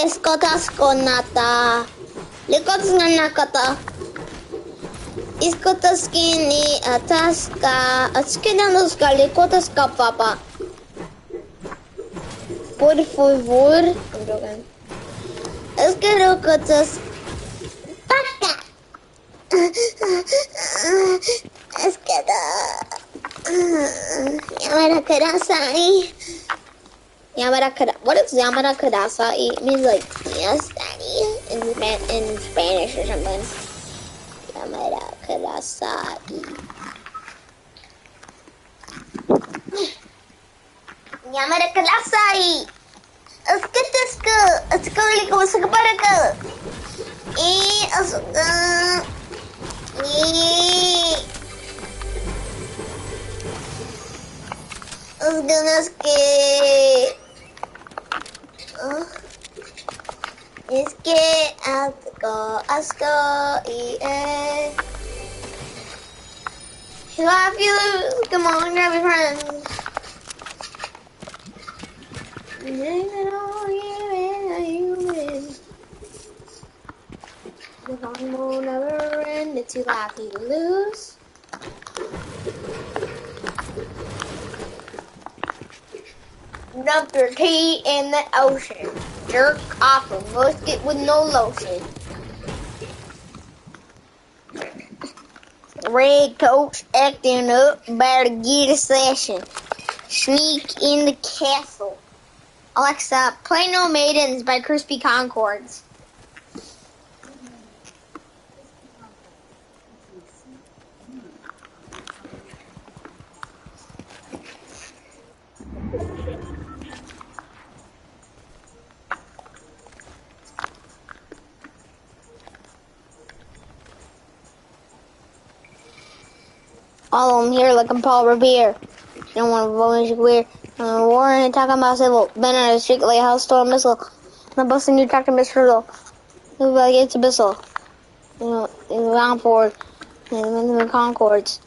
Iskotaskonata. Likotsunanakata. Iskotaskini ataska. Atskedanoska likotaska papa. Por favor. I'm joking. Eskerokotas. Paka. Eskeda. Yamada Kadasai. What is Yamada Kadasai? It means like, yes, daddy, in Spanish or something. Yamada Kadasai. Yamada Kadasai. Let's go, let's go. Love you. Come on, grab your friends. The fun will never end. It's too lucky to lose. Dump your tea in the ocean. Jerk off a musket with no lotion. Red coach acting up, better get a session. Sneak in the castle. Alexa, play No Maidens by Crispy Concords. All of them here looking Paul Revere. You don't want to vote weird. Warren talking about civil. Ben on a street like a house storm missile. I'm busting you tractor missile. Everybody gets a missile. Round forward. And the Concords.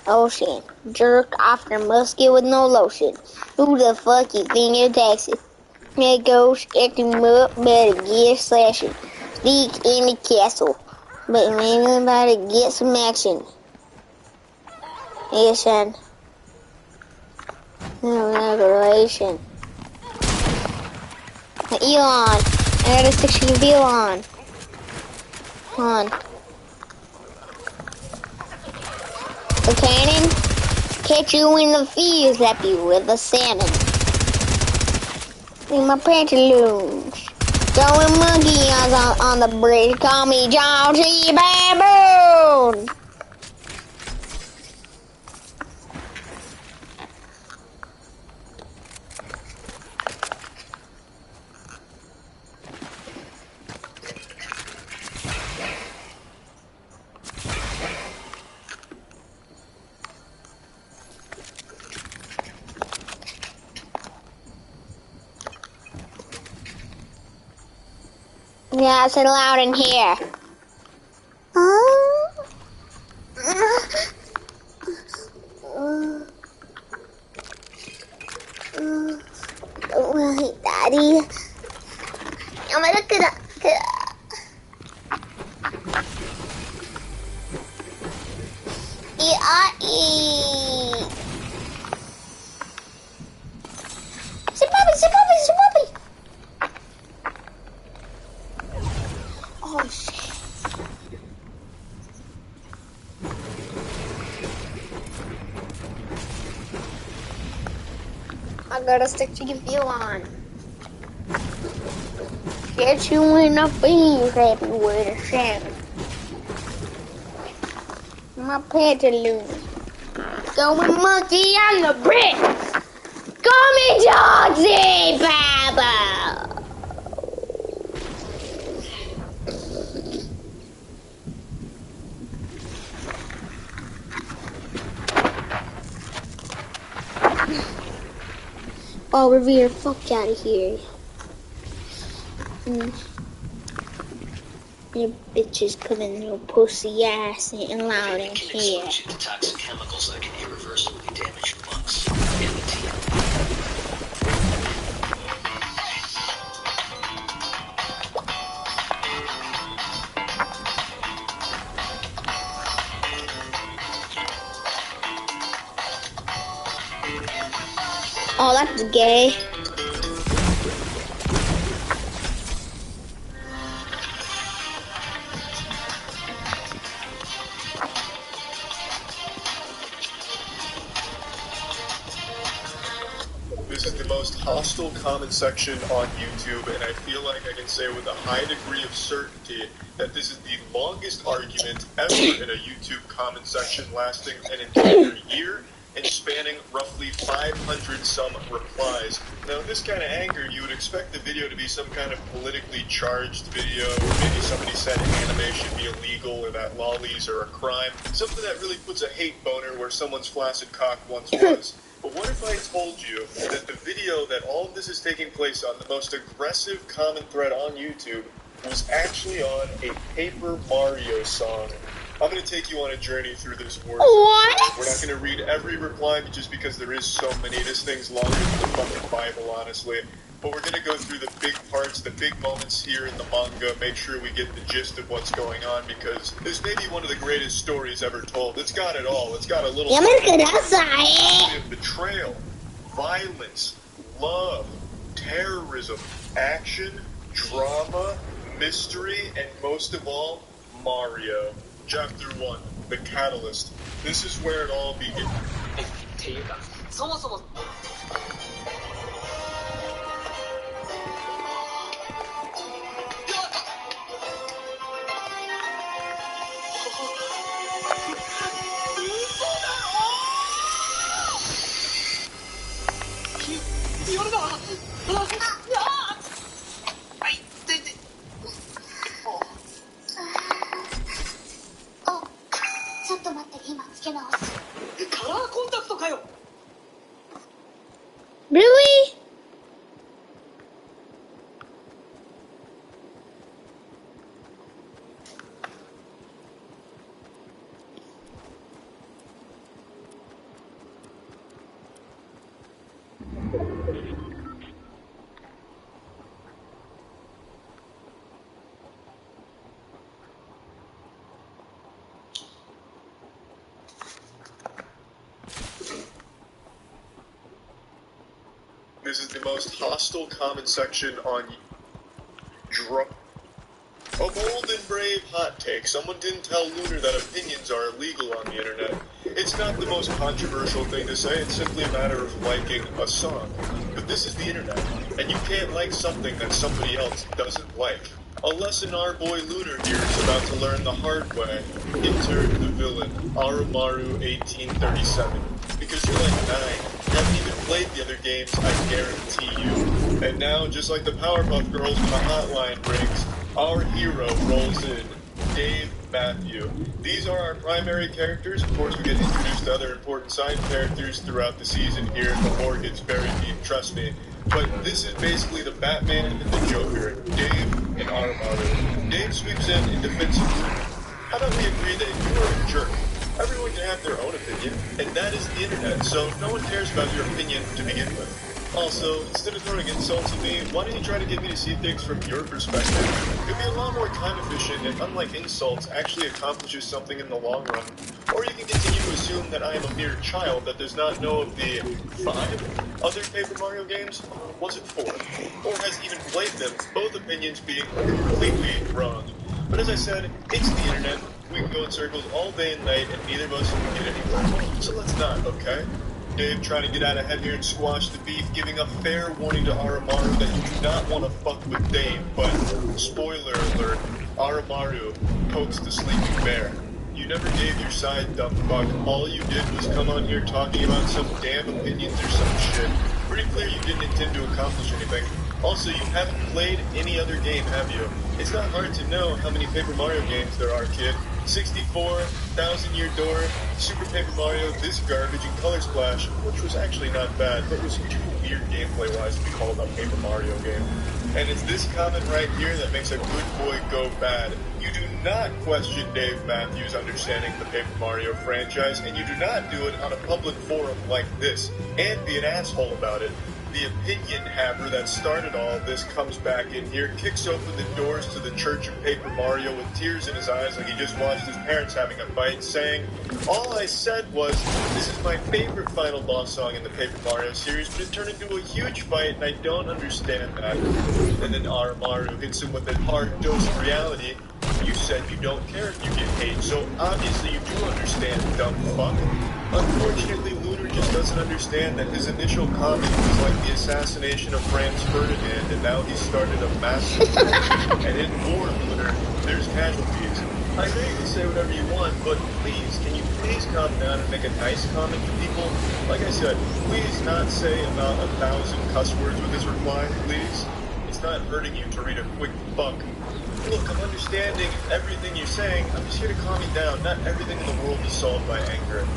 Ocean. Jerk off their musket with no lotion. Who the fuck you think you're taxing? Red ghost acting up, better get a session. Sneak in the castle. But man, better get some action. Nation. No regulation. Elon. I got a 60 of Elon. Come on. The cannon. Catch you in the fields, slap you with a salmon. In my pantaloons. Throwing monkey on the bridge. Call me John C. Baboon. Yeah, it's loud in here. Daddy. I'm gonna look it up. Zimbabwe. Oh shit. I gotta stick to your view on. Get you in a field, happy with a salmon. My pantaloons. Going monkey on the brick. Call me Jonesy Papa. Oh, Revere, fuck out of here. Your bitches coming your pussy ass and loud in here. Toxic chemicals that can irreversibly damage your lungs and the teeth. Oh, that's gay. This is the most hostile comment section on YouTube, and I feel like I can say with a high degree of certainty that this is the longest argument ever in a YouTube comment section, lasting an entire year and spanning roughly 500 some replies. Now, in this kind of anger, you would expect the video to be some kind of politically charged video, or maybe somebody said anime should be illegal, or that lollies are a crime, something that really puts a hate boner where someone's flaccid cock once was. But what if I told you that the video that all of this is taking place on, the most aggressive comment thread on YouTube, was actually on a Paper Mario song? I'm going to take you on a journey through this word. What? We're not going to read every reply just because there is so many. This thing's longer than the fucking Bible, honestly. But we're going to go through the big parts, the big moments here in the manga, make sure we get the gist of what's going on, because this may be one of the greatest stories ever told. It's got it all. It's got a little of betrayal, violence, love, terrorism, action, drama, mystery, and most of all, Mario. Chapter 1, The Catalyst. This is where it all begins. っていうか、そもそも Really? This is the most hostile comment section on a bold and brave hot take. Someone didn't tell Lunar that opinions are illegal on the internet. It's not the most controversial thing to say, it's simply a matter of liking a song. But this is the internet, and you can't like something that somebody else doesn't like. A lesson our boy Lunar here is about to learn the hard way. Enter the villain, Arumaru 1837. Because you're like 9, haven't even played the other games, I guarantee you. And now, just like the Powerpuff Girls when the hotline rings, our hero rolls in, Dave Matthew. These are our primary characters. Of course, we get introduced to other important side characters throughout the season here. The lore gets very deep, trust me. But this is basically the Batman and the Joker, Dave and Arumaru. Dave sweeps in defense of Lunar. How about we agree that you are a jerk? Everyone can have their own opinion, and that is the internet, so no one cares about your opinion to begin with. Also, instead of throwing insults at me, why don't you try to get me to see things from your perspective? It'd be a lot more time efficient, and unlike insults, actually accomplishes something in the long run. Or you can continue to assume that I am a mere child that does not know of the 5 other Paper Mario games, was it 4, or has even played them, both opinions being completely wrong. But as I said, it's the internet. We can go in circles all day and night, and neither of us can get anywhere. So let's not, okay? Dave trying to get out ahead here and squash the beef, giving a fair warning to Arumaru that you do not want to fuck with Dave, but spoiler alert, Arumaru pokes the sleeping bear. You never gave your side, dumb fuck. All you did was come on here talking about some damn opinions or some shit. Pretty clear you didn't intend to accomplish anything. Also, you haven't played any other game, have you? It's not hard to know how many Paper Mario games there are, kid. 64, 1000 Year Door, Super Paper Mario, this garbage, and Color Splash, which was actually not bad, but was too weird gameplay-wise to be called a Paper Mario game. And it's this comment right here that makes a good boy go bad. You do not question Dave Matthews' understanding of the Paper Mario franchise, and you do not do it on a public forum like this, and be an asshole about it. the opinion haver that started all of this comes back in here, kicks open the doors to the Church of Paper Mario with tears in his eyes like he just watched his parents having a fight, saying, "All I said was, this is my favorite final boss song in the Paper Mario series, but it turned into a huge fight and I don't understand that." And then Aramaru hits him with a hard dose of reality. "You said you don't care if you get paid, so obviously you do understand, dumb fuck." Unfortunately, Lunar just doesn't understand that his initial comment was like the assassination of Franz Ferdinand, and now he's started a massive and in war, Lunar, there's casualties. I know you can say whatever you want, but please, can you please calm down and make a nice comment to people? Like I said, please not say about 1,000 cuss words with this reply, please. It's not hurting you to read a quick fuck. Look, I'm understanding everything you're saying. I'm just here to calm you down. Not everything in the world is solved by anger.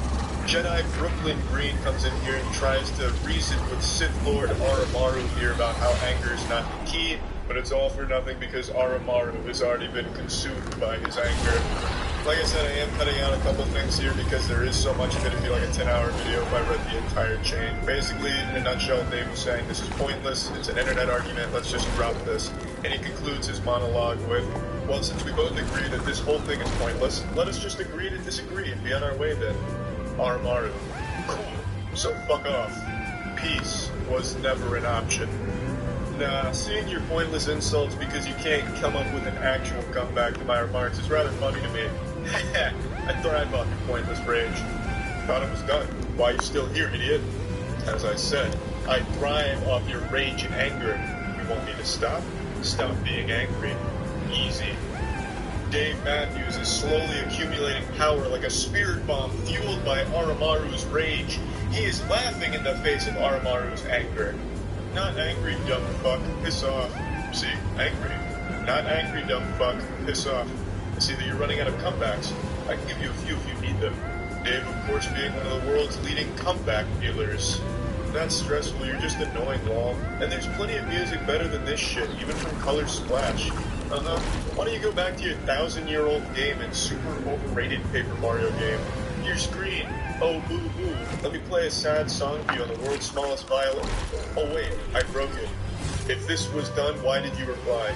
Jedi Brooklyn Green comes in here and tries to reason with Sith Lord Aramaru here about how anger is not the key, but it's all for nothing because Aramaru has already been consumed by his anger. Like I said, I am cutting out a couple things here because there is so much of it. It'd be like a 10-hour video if I read the entire chain. Basically, in a nutshell, Dave was saying this is pointless, it's an internet argument, let's just drop this. And he concludes his monologue with, well, since we both agree that this whole thing is pointless, let us just agree to disagree and be on our way then. Aramaru. Cool. So fuck off. Peace was never an option. Nah, seeing your pointless insults because you can't come up with an actual comeback to my remarks is rather funny to me. I thrive off your pointless rage. Thought it was done. Why you still here, idiot? As I said, I thrive off your rage and anger. You want me to stop? Stop being angry. Easy. Dave Matthews is slowly accumulating power like a spirit bomb fueled by Aramaru's rage. He is laughing in the face of Aramaru's anger. Not angry, dumb fuck, piss off. See, angry. Not angry, dumb fuck, piss off. I see that you're running out of comebacks. I can give you a few if you need them. Dave, of course, being one of the world's leading comeback dealers. Not stressful, you're just annoying, lol. And there's plenty of music better than this shit, even from Color Splash. Why don't you go back to your 1,000-year-old game and super overrated Paper Mario game? Your screen. Oh, boo boo. Let me play a sad song for you on the world's smallest violin. Oh wait, I broke it. If this was done, why did you reply?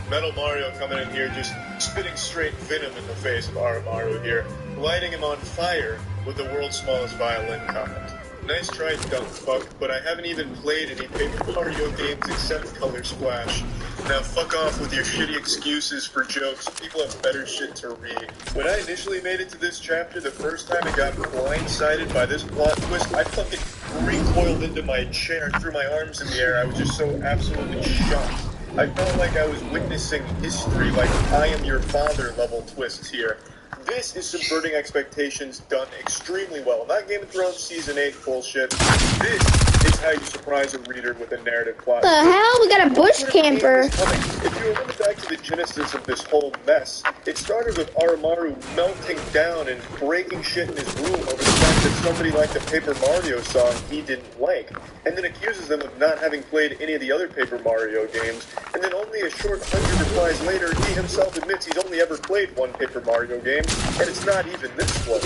Metal Mario coming in here just spitting straight venom in the face of Aramaru here, lighting him on fire with the world's smallest violin comment. Nice try, dumb fuck, but I haven't even played any Paper Mario games except Color Splash. Now fuck off with your shitty excuses for jokes. People have better shit to read. When I initially made it to this chapter, the first time I got blindsided by this plot twist, I fucking recoiled into my chair and threw my arms in the air. I was just so absolutely shocked. I felt like I was witnessing history, like I am your father level twists here. This is subverting expectations done extremely well. Not Game of Thrones Season 8 bullshit. This is how you surprise a reader with a narrative plot. What the hell? We got a bush camper. If you remember back to the genesis of this whole mess, it started with Aramaru melting down and breaking shit in his room over the fact that somebody liked a Paper Mario song he didn't like, and then accuses them of not having played any of the other Paper Mario games, and then only a short 100 replies later, he himself admits he's only ever played one Paper Mario game, and it's not even this one.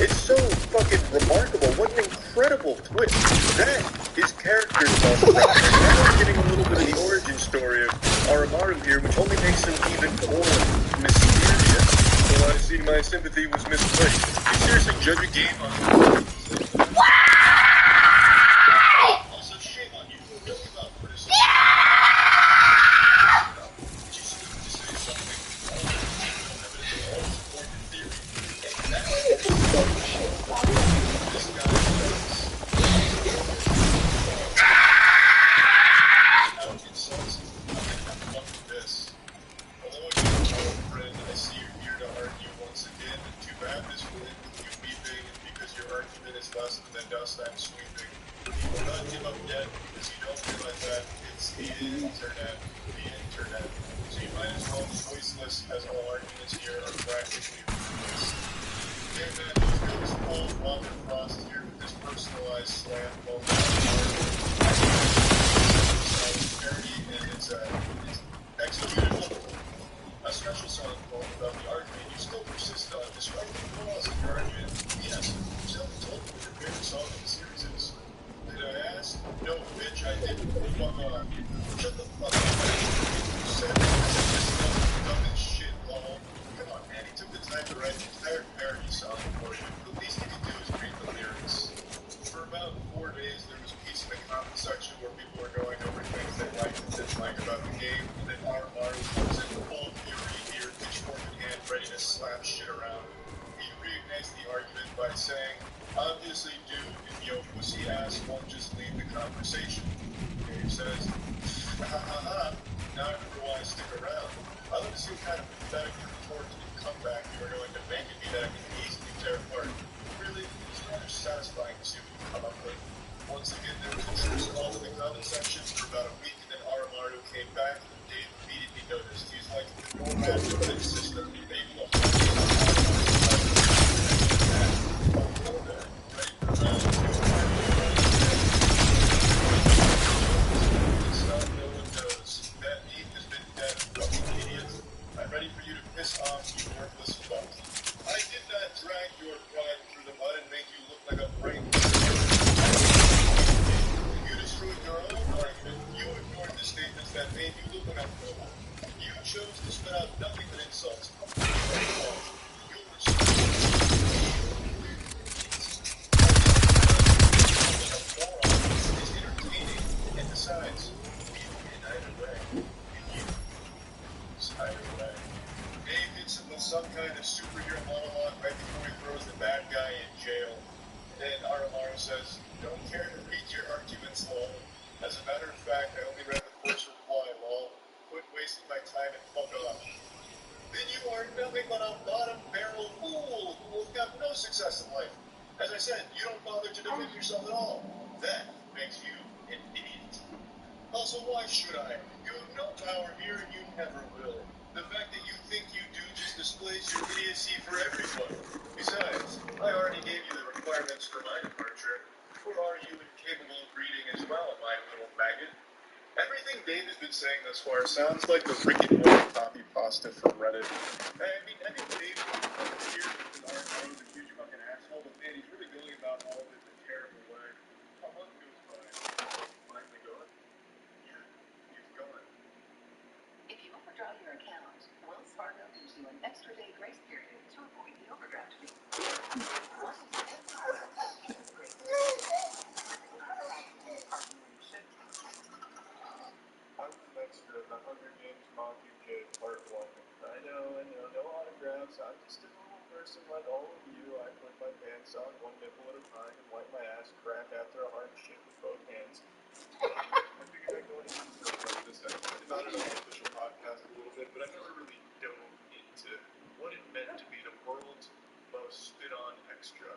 It's so fucking remarkable. What an incredible twist. That is character development. Now we're getting a little bit of the origin story of Aramaru here, which only makes him even more mysterious. So I see my sympathy was misplaced. You seriously judge a game on... Also, shame on you. Don't give up criticism. I did to write an entire parody song for you. The least you can do is read the lyrics. For about 4 days, there was peace in the comment section where people were going over things they liked and didn't like about the game, and then Aramaru was in full fury here, pitchfork in hand, ready to slap shit around. He reignites the argument by saying, obviously, dude, if yo pussy ass won't just leave the conversation. Dave says, ha ha ha, now I remember why I stick around. I love to see what kind of pathetic retort and comeback you are going to make and me that I can easily tear apart. Really, it's rather satisfying to see what you come up with. Once again, there was a truce call in the comment section for about a week, and then Aramaru came back, and Dave immediately noticed. He's like the doormat of the system, maybe the whole ready for round two. Stuff no one knows. That meme has been dead, fucking idiots. I'm ready for you to piss off, you worthless fuck. I did not drag your pride through the mud and make you look like a brain. You destroyed your own argument. You ignored the statements that made you look like a fool. You chose to spit out nothing but insults. Your is entertaining, and besides, in either way, you either way. Dave hits him with some kind of superhero monologue right before he throws the bad guy in jail. Then Aramaru says, don't care to read your arguments, lol. As a matter of fact, I only read the first reply, lol. Quit wasting my time and fuck off. Then you are nothing but a bottom barrel fool who will have no success in life. As I said, you don't bother to defend yourself at all. That makes you an idiot. Also, why should I? You have no power here and you never will. The fact that you think you do just displays your idiocy for everyone. Besides, I already gave you the requirements for my departure. Or are you incapable of reading as well, my little maggot? Everything Dave has been saying thus far sounds like the Rick and Morty copy pasta from Reddit. I mean, Dave here with Aramaru's a huge fucking asshole, but man, he's really going about all of it in a terrible way. A month goes by. Finally going? Yeah, he's going. If you overdraw your account, Wells Fargo gives you an extra day grace period to avoid the overdraft fee. I was an extra in the Hunger Games Mockingjay Part 1. I know, no autographs. I'm just a normal person like all of you. I put my pants on one nipple at a time and wipe my ass crack after a hard shit with both hands. I figured I'd go into this episode about it on the official podcast a little bit, but I never really dove into what it meant to be the world's most spit-on extra.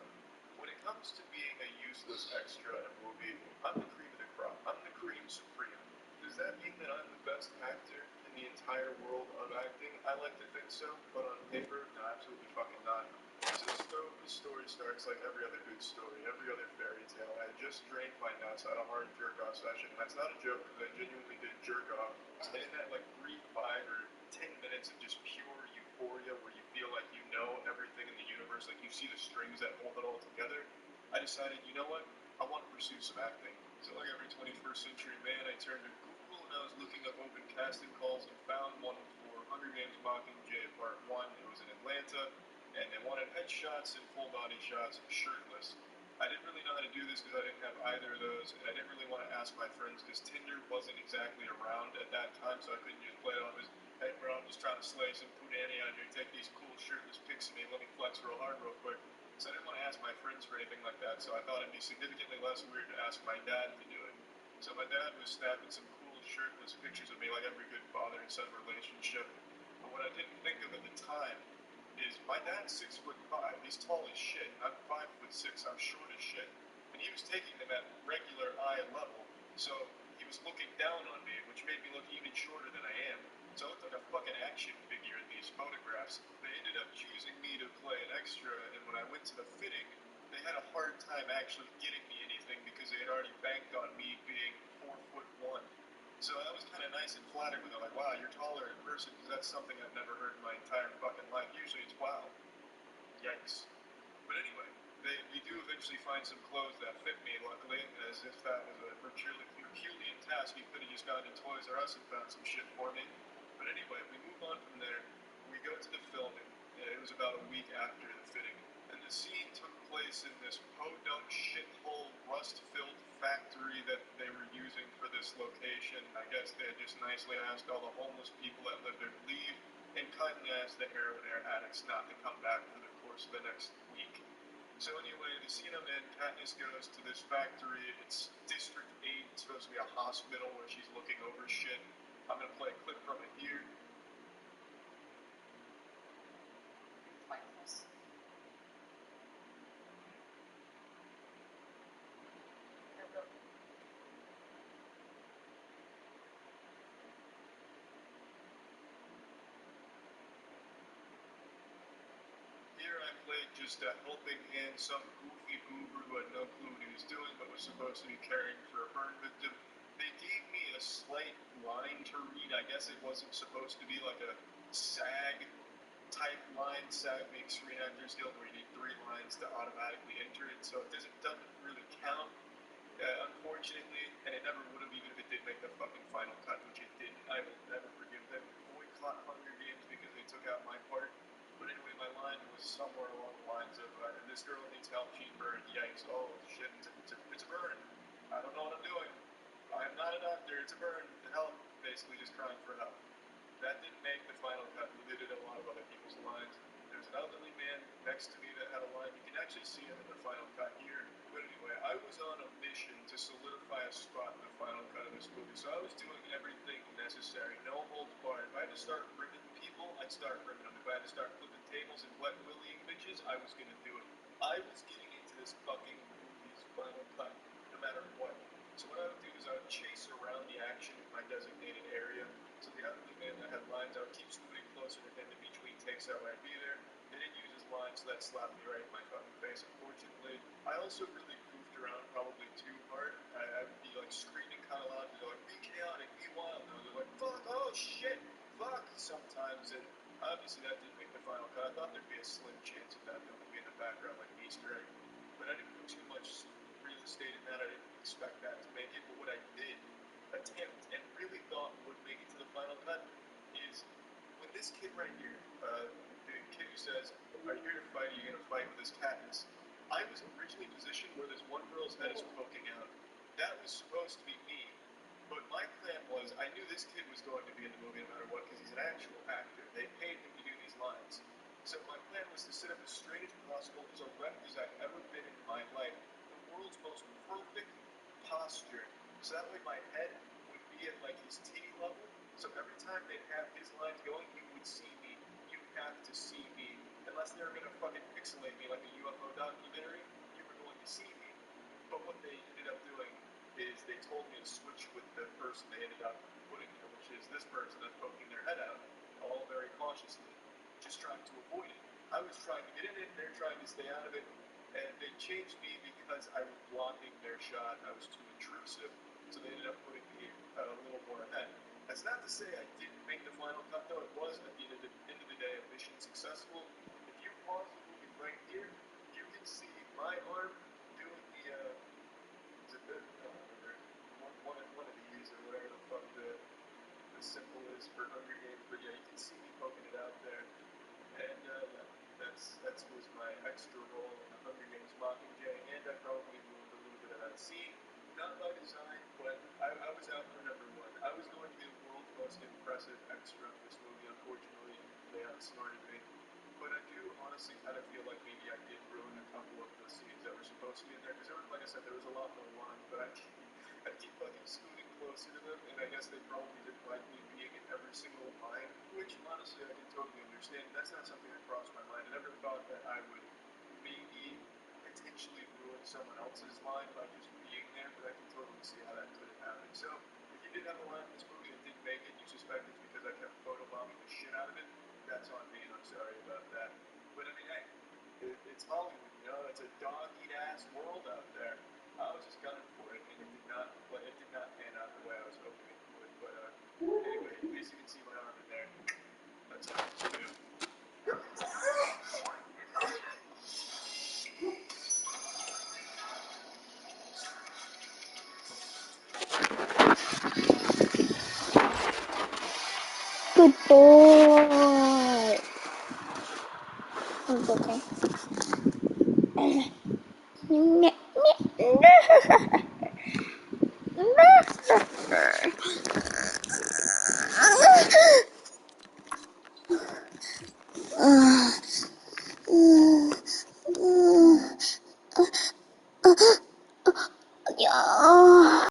When it comes to being a useless extra in a movie, I'm the cream of the crop. I'm the cream supreme. Does that mean that I'm the best actor in the entire world of acting? I like to think so, but on paper, no, absolutely fucking not. So the story starts like every other good story, every other fairy tale. I just drained my nuts at a hard jerk-off session. That's not a joke because I genuinely did jerk off. And in that like brief 5 or 10 minutes of just pure euphoria where you feel like you know everything in the universe, like you see the strings that hold it all together, I decided, you know what? I want to pursue some acting. So like every 21st century man, I turned to Google and I was looking up open casting calls and found one for Hunger Games Mockingjay Part 1. It was in Atlanta, and they wanted headshots and full body shots shirtless. I didn't really know how to do this because I didn't have either of those, and I didn't really want to ask my friends because Tinder wasn't exactly around at that time, so I couldn't just play it off as, hey bro, I'm just trying to slay some punani out here, take these cool shirtless pics of me, let me flex real hard real quick. So I didn't want to ask my friends for anything like that, so I thought it'd be significantly less weird to ask my dad to do it. So my dad was snapping some cool shirtless pictures of me like every good father and son relationship. But what I didn't think of at the time is my dad's 6'5". He's tall as shit. I'm 5'6". I'm short as shit. And he was taking them at regular eye level. So he was looking down on me, which made me look even shorter than I am. So I looked like a fucking action figure in these photographs. They ended up choosing me to play an extra, and when I went to the fitting, they had a hard time actually getting me anything because they had already banked on me being 4'1". So that was kind of nice and flattering when they're like, wow, you're taller in person, because that's something I've never heard in my entire fucking life. Usually it's wow. Yikes. But anyway, we do eventually find some clothes that fit me, luckily, as if that was a Herculean task. He could have just gone to Toys R Us and found some shit for me. But anyway, we move on from there. We go to the filming, It was about a week after the fitting. And the scene took place in this podunk shithole rust-filled factory that they were using for this location. I guess they had just nicely asked all the homeless people that lived there to leave and kindly asked the heroin addicts not to come back for the course of the next week. So anyway, the scene I'm in, Katniss goes to this factory. It's District 8. It's supposed to be a hospital where she's looking over shit. I'm going to play a clip from it here. Pointless. They're real. Here I played just a helping hand, some goofy goober who had no clue what he was doing but was supposed to be caring for a burn victim. They gave me a slight line to read. I guess it wasn't supposed to be like a SAG type line. SAG makes Screen Actors Guild where you need 3 lines to automatically enter it, so it doesn't really count, unfortunately, and it never would have even if it did make the fucking final cut, which it didn't. I will never forgive them. Boycott Hunger Games because they took out my part. But anyway, my line was somewhere along the lines of, this girl needs help, she's burned, yikes, oh shit, it's a burn. I don't know what I'm doing. I'm not a doctor, it's a burn, help, basically just crying for help. That didn't make the final cut, we did a lot of other people's lines. There's an elderly man next to me that had a line, you can actually see him in the final cut here. But anyway, I was on a mission to solidify a spot in the final cut of this movie, so I was doing everything necessary, no holds barred. If I had to start rimming people, I'd start rimming them. If I had to start flipping tables and wet willying bitches, I was gonna do it. I was getting into this fucking movie's final cut, no matter what. So what I would do is I would chase around the action in my designated area. So the elderly man that had lines, I would keep scooting closer to him in between takes that way I'd be there. They didn't use his lines, so that slapped me right in my fucking face, unfortunately. I also really goofed around probably too hard. I would be like screaming kind of loud, and they're like, be chaotic, be wild. And they're like, fuck, oh shit, fuck, sometimes. And obviously that didn't make the final cut. I thought there'd be a slim chance of that movie in the background like an Easter egg. But I didn't put too much real estate in that. I didn't expect that to make it. But what I did attempt and really thought would make it to the final cut is when this kid right here, the kid who says, are you here to fight? Are you going to fight with this Katniss? I was originally positioned where this one girl's head is poking out. That was supposed to be me. But my plan was, I knew this kid was going to be in the movie no matter what because he's an actual actor. They paid him to do these lines. So my plan was to sit up as straight as possible, as erect as I've ever been in my life. The world's most perfect posture. So that way my head would be at like his titty level. So every time they'd have his lines going, you would see me. You have to see me. Unless they were going to fucking pixelate me like a UFO documentary, you were going to see me. But what they ended up doing is they told me to switch with the person they ended up putting here, which is this person that's poking their head out, all very cautiously, just trying to avoid it. I was trying to get in it, they're trying to stay out of it, and they changed me because I was blocking their shot. I was too intrusive, so they ended up putting me a little more ahead. That's not to say I didn't make the final cut, though. It was, at the end of the day, a mission successful. If you pause the movie right here, you can see my arm doing the, is it the, one of these, or whatever the fuck the symbol is for Hunger Games, but yeah, you can see me poking it out there. And yeah, that was my extra role in the Hunger Games Mockingjay, and I probably ruined a little bit of that scene. Not by design, but I was out for number one. I was going to be the world's most impressive extra in this movie. Unfortunately, they outsmarted me. But I do honestly kind of feel like maybe I did ruin a couple of the scenes that were supposed to be in there, because there was, like I said, there was a lot more lines, but I'd keep fucking scooting closer to them, and I guess they probably didn't like me being in every single line, which honestly I can totally understand. That's not something that crossed my mind. I never thought that I would maybe potentially ruin someone else's line by just being there, but I can totally see how that could have happened. So if you did have a line in this movie that didn't make it, you suspect it's because I kept photobombing the shit out of it, that's on me, and I'm sorry about that. But I mean, hey, it's Hollywood, you know, it's a dog-eat-ass world out there. I was just gunning for it, and it did not pan out the way I was hoping it would. But anyway, at least you can see my arm in there. That's all I can do. Good boy. It's okay.